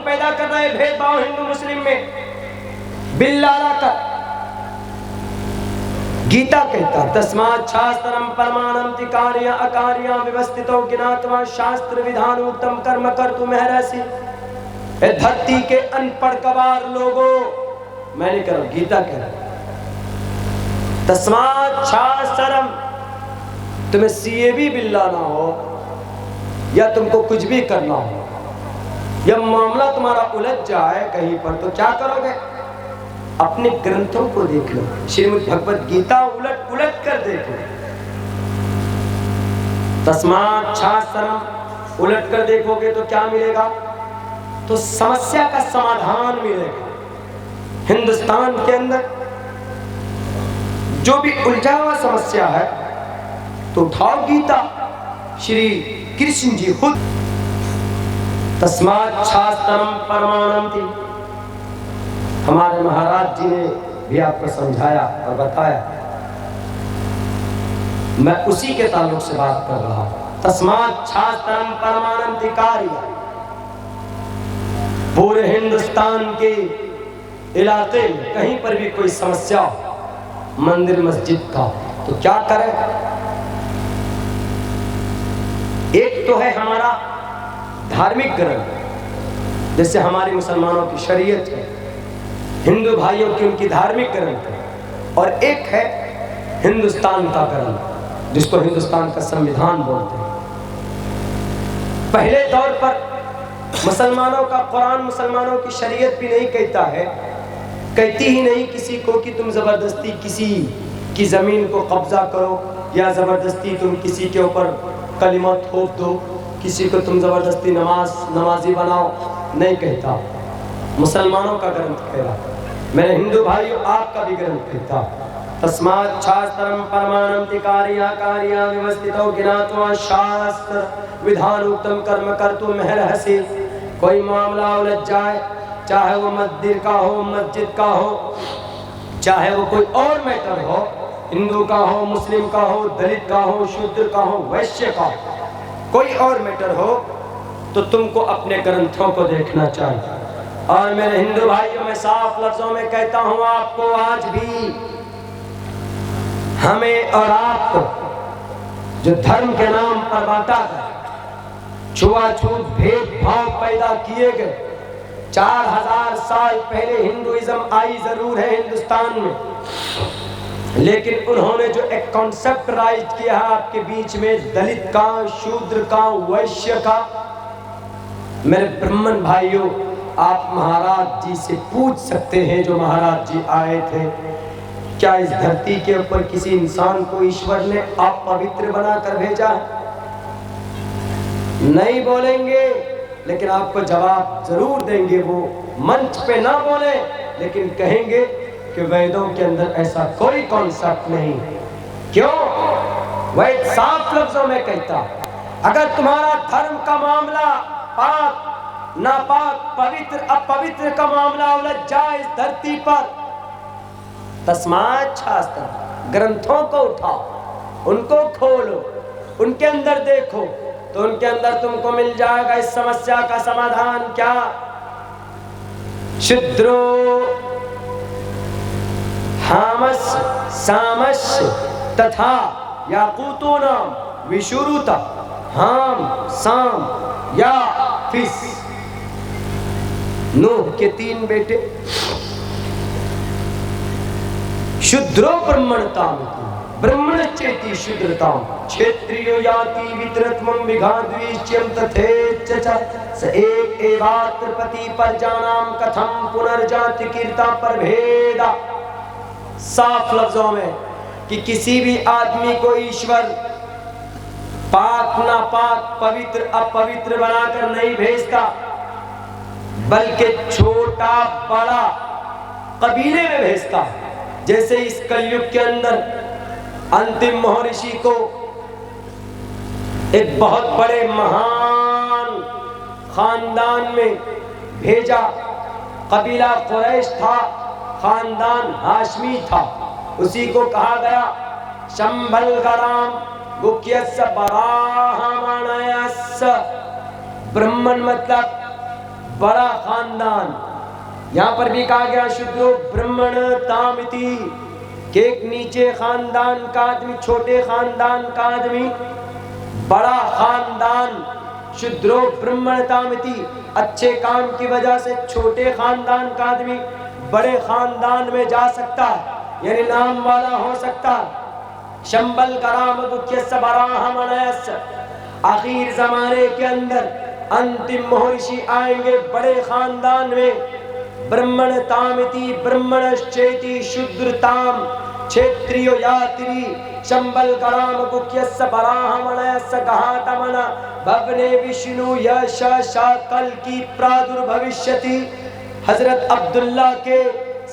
पैदा कर रहे भेदभाव हिंदू मुस्लिम में बिल्ला कर। गीता कहता तस्मात् शास्त्रम परमाणम तिकार्य अकार्य व्यवस्थितो ज्ञात्वा शास्त्र विधान उत्तम कर्म कर तू महर्षि। धरती के अनपढ़ गवार लोगों, मैं नहीं कह रहा, गीता कह रहा तस्मात् शास्त्रम, तुम्हें सीए भी बिल्ला ना हो या तुमको कुछ भी करना हो, या मामला तुम्हारा उलझ जाए कहीं पर, तो क्या करोगे? अपने ग्रंथों को देख लो, श्रीमद् भगवत गीता उलट उलट कर देखो। तस्मात् शास्त्रम उलट कर देखोगे तो क्या मिलेगा? तो समस्या का समाधान मिलेगा। हिंदुस्तान के अंदर जो भी उलझा हुआ समस्या है तो उठाओ गीता, श्री कृष्ण जी खुद तस्मात् शास्त्रम परमाणम थी। हमारे महाराज जी ने भी आपको समझाया और बताया, मैं उसी के ताल्लुक से बात कर रहा हूं। तस्मात् शास्त्रम परमाणम थी कार्य। पूरे हिंदुस्तान के इलाके में कहीं पर भी कोई समस्या हो, मंदिर मस्जिद का, तो क्या करें? एक तो है हमारा धार्मिक ग्रंथ, जैसे हमारे मुसलमानों की शरीयत है, हिंदू भाइयों की उनकी धार्मिक ग्रंथ है, और एक है हिंदुस्तान का ग्रंथ जिसको हिंदुस्तान का संविधान बोलते हैं। पहले दौर पर मुसलमानों का कुरान, मुसलमानों की शरीयत भी नहीं कहता है, कहती ही नहीं किसी को कि तुम जबरदस्ती किसी की जमीन को कब्जा करो, या जबरदस्ती तुम किसी के ऊपर कलिमा थोप दो, किसी को तुम जबरदस्ती नमाजी बनाओ, नहीं कहता। मुसलमानों का ग्रंथ कह रहा, मेरे हिंदू भाइयों आपका भी ग्रंथ कहता तस्मात् शास्त्रम परमाणम तिकार्य कार्य व्यवस्थितो ज्ञात्वा शास्त्र विधान उत्तम कर्म कर तू महर्षि। कोई मामला उलझ जाए, चाहे वो मंदिर का हो, मस्जिद का हो, चाहे वो कोई और मैटर हो, हिंदू का हो, मुस्लिम का हो, दलित का हो, शूद्र का हो, वैश्य का हो, कोई और मैटर हो, तो तुमको अपने ग्रंथों को देखना चाहिए। और मेरे हिंदू भाइयों, मैं साफ लफ्जों में कहता हूं आपको, आज भी हमें और आपको जो धर्म के नाम पर बांटा गया, छुआछूत भेदभाव पैदा किए गए, 4000 साल पहले हिंदुइज्म आई जरूर है हिंदुस्तान में, लेकिन उन्होंने जो एक कॉन्सेप्ट राइज किया है आपके बीच में, दलित का, शूद्र का, वैश्य का, मेरे ब्राह्मण भाइयों, आप महाराज जी से पूछ सकते हैं, जो महाराज जी आए थे, क्या इस धरती के ऊपर किसी इंसान को ईश्वर ने आप पवित्र बनाकर भेजा है? नहीं बोलेंगे, लेकिन आपको जवाब जरूर देंगे। वो मंच पे ना बोले, लेकिन कहेंगे कि वेदों के अंदर ऐसा कोई कॉन्सेप्ट नहीं। क्यों? वह साफ लफ्जों में कहता, अगर तुम्हारा धर्म का मामला पाक नापाक, पवित्र अपवित्र का मामला उलझ जाए इस धरती पर, तस्मात् शास्त्र, ग्रंथों को उठाओ, उनको खोलो, उनके अंदर देखो, तो उनके अंदर तुमको मिल जाएगा इस समस्या का समाधान। क्या? शूद्रो हामस्य सामस्य तथा याकूतो नाम विशुरुता हाम साम या फिस। नूह के 3 बेटे। शूद्रो ब्रह्मणताम ब्रह्मण चेति शूद्रताम क्षेत्रियो याति वितरत्वम विघाद्विच्यम तथेच स एक एवात्र पति परजानाम कथम पुनर्जाति कीर्ता पर भेदा। साफ लफ्जों में कि किसी भी आदमी को ईश्वर पाक नापाक, पवित्र अपवित्र बनाकर नहीं भेजता, बल्कि छोटा बड़ा कबीले में भेजता। जैसे इस कलयुग के अंदर अंतिम महर्षि को एक बहुत बड़े महान खानदान में भेजा, कबीला कुरैश था, खानदान हाशमी था, उसी को कहा गया शंभल गराम गुक्यस्य बराहमणयस्य। ब्राह्मण मतलब बड़ा खानदान। यहाँ पर भी कहा गया शूद्रो ब्राह्मण तामिति, कि एक नीचे खानदान का आदमी, छोटे खानदान का आदमी, बड़ा खानदान शूद्रो ब्राह्मण तामिति, अच्छे काम की वजह से छोटे खानदान का आदमी बड़े खानदान में जा सकता है, यानी नाम वाला हो सकता है। शंबल कराम गुख्यस्य बराहमणयस्य, आखिर जमाने के अंदर अंतिम महर्षि आएंगे बड़े खानदान में। ब्राह्मण तामिति ब्राह्मणश्चेति शूद्रताम क्षेत्रियो यात्री शंबल कराम गुख्यस्य बराहमणयस्य गहातमन भवने विष्णु यश शाकल की प्रादुर्भविष्यति। हजरत अब्दुल्ला के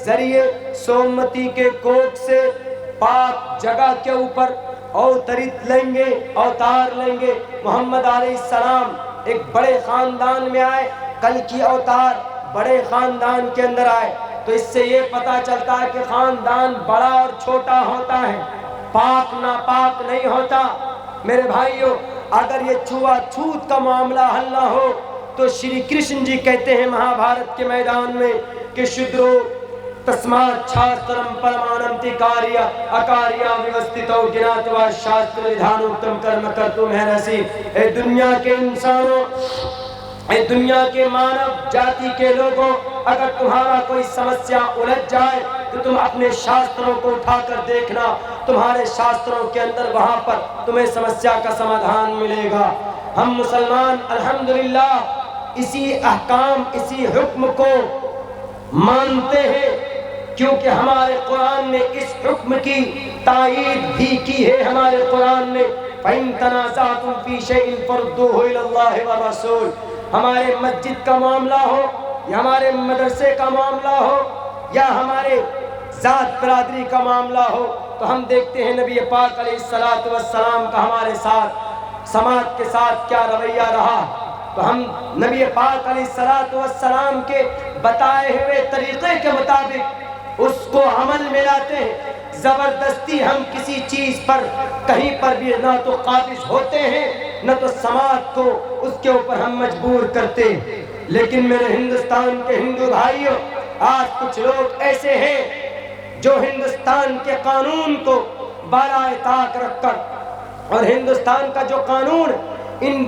जरिए सोमवती के कोख से पाक जगह के ऊपर अवतार लेंगे मोहम्मद अलैहिस्सलाम। एक बड़े खानदान में आए, कल की अवतार बड़े खानदान के अंदर आए। तो इससे ये पता चलता है कि खानदान बड़ा और छोटा होता है, पाक नापाक नहीं होता। मेरे भाइयों, अगर ये छुआछूत का मामला हल ना हो तो श्री कृष्ण जी कहते हैं महाभारत के मैदान में कि शूद्रो तस्मात् शास्त्रम परमानंति कार्य अकार्य व्यवस्थितो ज्ञात्वा शास्त्र विधानोक्तम कर्म कर्तुम अर्हसि। ए दुनिया के इंसानों, ए दुनिया के मानव जाति के लोगों, अगर तुम्हारा कोई समस्या उलझ जाए तो तुम अपने शास्त्रों को उठाकर देखना, तुम्हारे शास्त्रों के अंदर वहां पर तुम्हें समस्या का समाधान मिलेगा। हम मुसलमान अल्हम्दुलिल्लाह इसी अहकाम, इसी हुक्म को मानते हैं, क्योंकि हमारे कुरान ने इस हुक्म की तायीद भी की है। हमारे कुरान ने फ़इन तनाज़अतुम फ़ी शैइन फरुद्दूहु इलल्लाहि व रसूल, हमारे मस्जिद का मामला हो या हमारे मदरसे का मामला हो या हमारे जात बरादरी का मामला हो, तो हम देखते हैं नबी पाक अलैहिस्सलातु वस्सलाम का हमारे साथ, समाज के साथ क्या रवैया रहा। तो हम नबी पाक अलैहिस्सलातु वस्सलाम के बताए हुए तरीक़े के मुताबिक उसको अमल में लाते हैं। जबरदस्ती हम किसी चीज पर कहीं पर भी ना तो काबिज होते हैं, न तो समाज को उसके ऊपर हम मजबूर करते। लेकिन मेरे हिंदुस्तान के हिंदू भाइयों, आज कुछ लोग ऐसे हैं जो हिंदुस्तान के कानून को बालाए ताक रखकर, और हिंदुस्तान का जो कानून इन